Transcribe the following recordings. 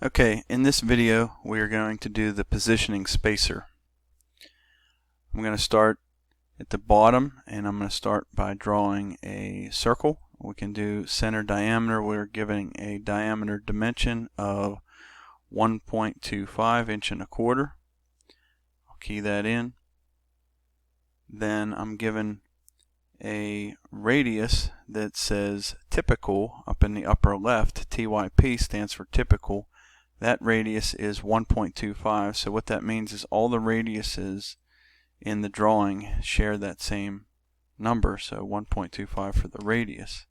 Okay, in this video we are going to do the positioning spacer. I'm going to start at the bottom and I'm going to start by drawing a circle. We can do center diameter. We're giving a diameter dimension of 1.25 inch and a quarter. I'll key that in. Then I'm given a radius that says typical up in the upper left. TYP stands for typical. That radius is 1.25, so what that means is all the radiuses in the drawing share that same number, so 1.25 for the radius.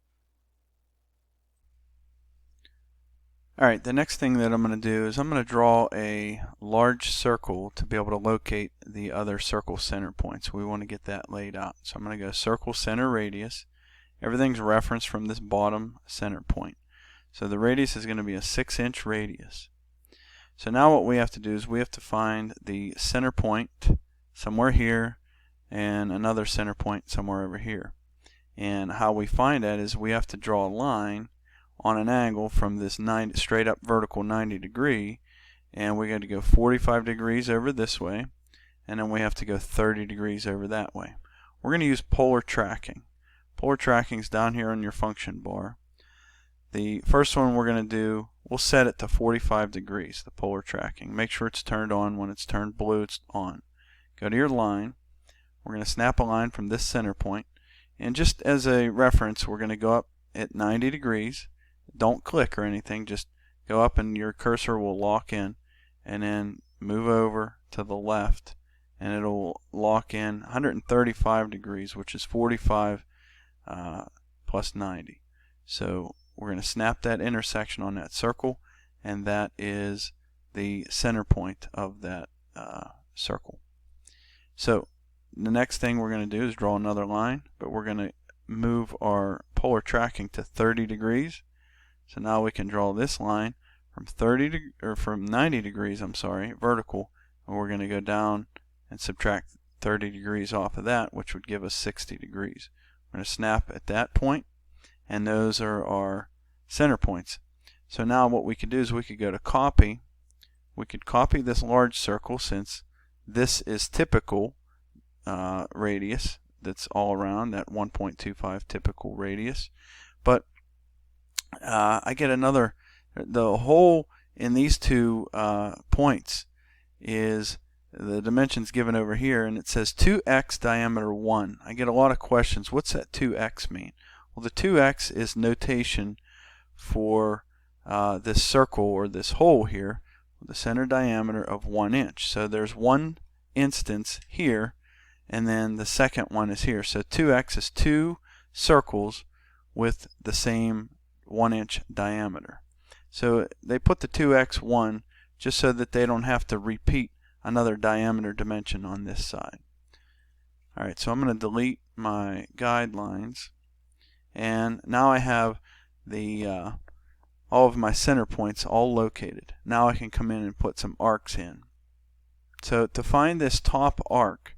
Alright, the next thing that I'm going to do is I'm going to draw a large circle to be able to locate the other circle center points. We want to get that laid out. So I'm going to go circle center radius. Everything's referenced from this bottom center point. So the radius is going to be a 6-inch radius. So now what we have to do is we have to find the center point somewhere here and another center point somewhere over here. And how we find that is we have to draw a line on an angle from this straight up vertical 90 degree, and we got to go 45 degrees over this way, and then we have to go 30 degrees over that way. We're going to use polar tracking. Polar tracking is down here on your function bar. The first one we're going to do, we'll set it to 45 degrees, the polar tracking. Make sure it's turned on. When it's turned blue, it's on. Go to your line. We're going to snap a line from this center point. And just as a reference, we're going to go up at 90 degrees. Don't click or anything. Just go up and your cursor will lock in. And then move over to the left. And it'll lock in 135 degrees, which is 45 plus 90. So we're going to snap that intersection on that circle, and that is the center point of that circle. So the next thing we're going to do is draw another line, but we're going to move our polar tracking to 30 degrees. So now we can draw this line from 90 degrees, vertical, and we're going to go down and subtract 30 degrees off of that, which would give us 60 degrees. We're going to snap at that point, and those are our center points. So now what we could do is we could go to copy. We could copy this large circle, since this is typical radius that's all around, that 1.25 typical radius. But I get another, the hole in these two points is the dimensions given over here, and it says 2x diameter 1. I get a lot of questions. What's that 2x mean? Well, the 2x is notation for this circle or this hole here with a center diameter of 1 inch. So there's one instance here, and then the second one is here. So 2x is two circles with the same 1 inch diameter. So they put the 2x1 just so that they don't have to repeat another diameter dimension on this side. Alright, so I'm going to delete my guidelines, and now I have the all of my center points all located. Now I can come in and put some arcs in. So to find this top arc,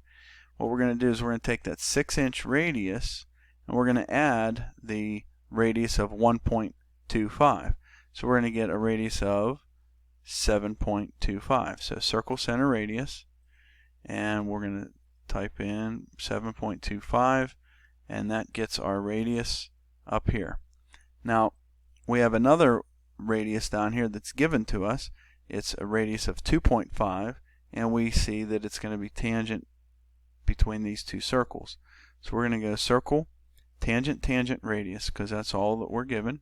what we're going to do is we're going to take that 6-inch radius and we're going to add the radius of 1.25. So we're going to get a radius of 7.25. So circle center radius, and we're going to type in 7.25, and that gets our radius up here. Now we have another radius down here that's given to us. It's a radius of 2.5, and we see that it's going to be tangent between these two circles. So we're going to go circle, tangent, tangent, radius, because that's all that we're given.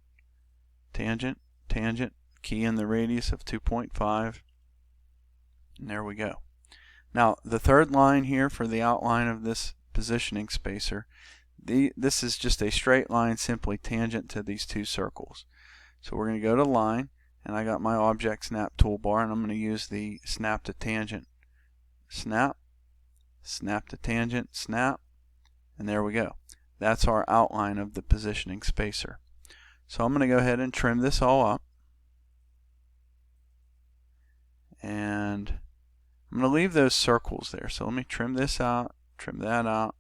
Tangent, tangent, key in the radius of 2.5, and there we go. Now the third line here for the outline of this positioning spacer, this is just a straight line simply tangent to these two circles. So we're going to go to line, and I got my object snap toolbar, and I'm going to use the snap to tangent snap, snap to tangent snap, and there we go. That's our outline of the positioning spacer. So I'm going to go ahead and trim this all up, and I'm going to leave those circles there. So let me trim this out, trim that out,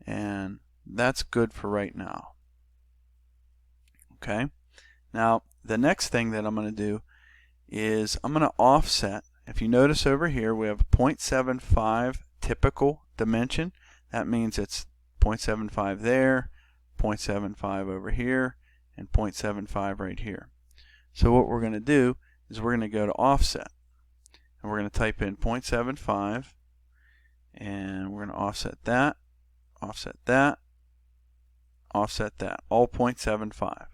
and that's good for right now. Okay, now the next thing that I'm going to do is I'm going to offset. If you notice over here, we have 0.75 typical dimension. That means it's 0.75 there, 0.75 over here, and 0.75 right here. So what we're going to do is we're going to go to offset, and we're going to type in 0.75, and we're going to offset that, offset that, offset that, all 0.75.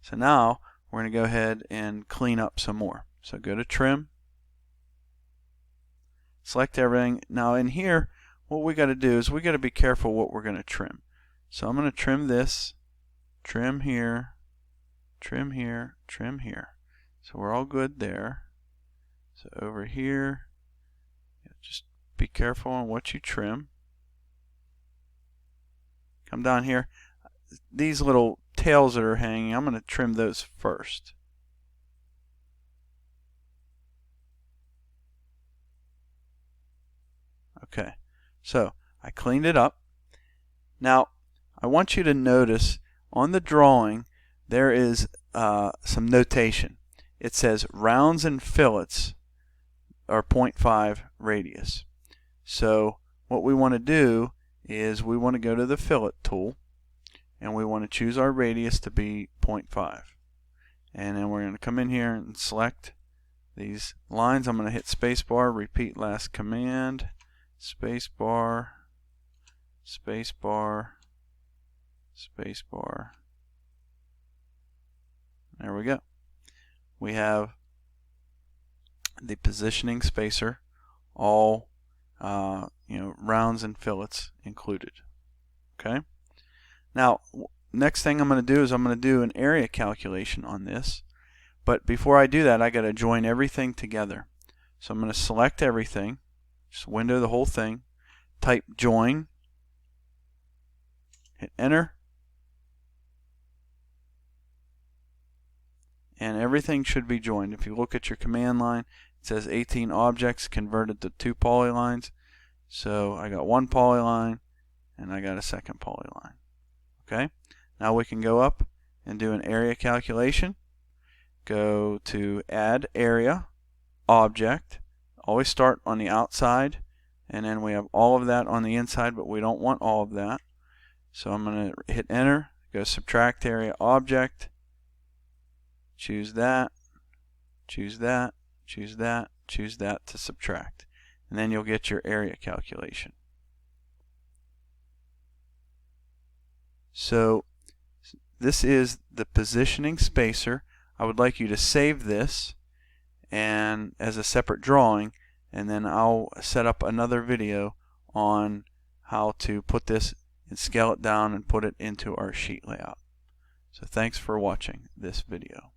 So now we're going to go ahead and clean up some more. So go to trim, select everything. Now in here, what we got to do is we got to be careful what we're going to trim. So I'm going to trim this, trim here, trim here, trim here. So we're all good there. So over here, just be careful on what you trim. Come down here. These little tails that are hanging, I'm going to trim those first. Okay, so I cleaned it up. Now I want you to notice on the drawing there is some notation. It says rounds and fillets are 0.5 radius. So what we want to do is we want to go to the fillet tool, and we want to choose our radius to be 0.5. And then we're going to come in here and select these lines. I'm going to hit spacebar, repeat last command, spacebar, spacebar, spacebar. There we go. We have the positioning spacer, all rounds and fillets included. Okay. Now, next thing I'm going to do is I'm going to do an area calculation on this. But before I do that, I got to join everything together. So I'm going to select everything, just window the whole thing, type join, hit enter, and everything should be joined. If you look at your command line, it says 18 objects converted to 2 polylines. So I got 1 polyline and I got a second polyline. Okay, now we can go up and do an area calculation. Go to add area, object, always start on the outside, and then we have all of that on the inside, but we don't want all of that. So I'm going to hit enter, go subtract area object, choose that, choose that, choose that, choose that to subtract, and then you'll get your area calculation. So this is the positioning spacer. I would like you to save this and as a separate drawing, and then I'll set up another video on how to put this and scale it down and put it into our sheet layout. So thanks for watching this video.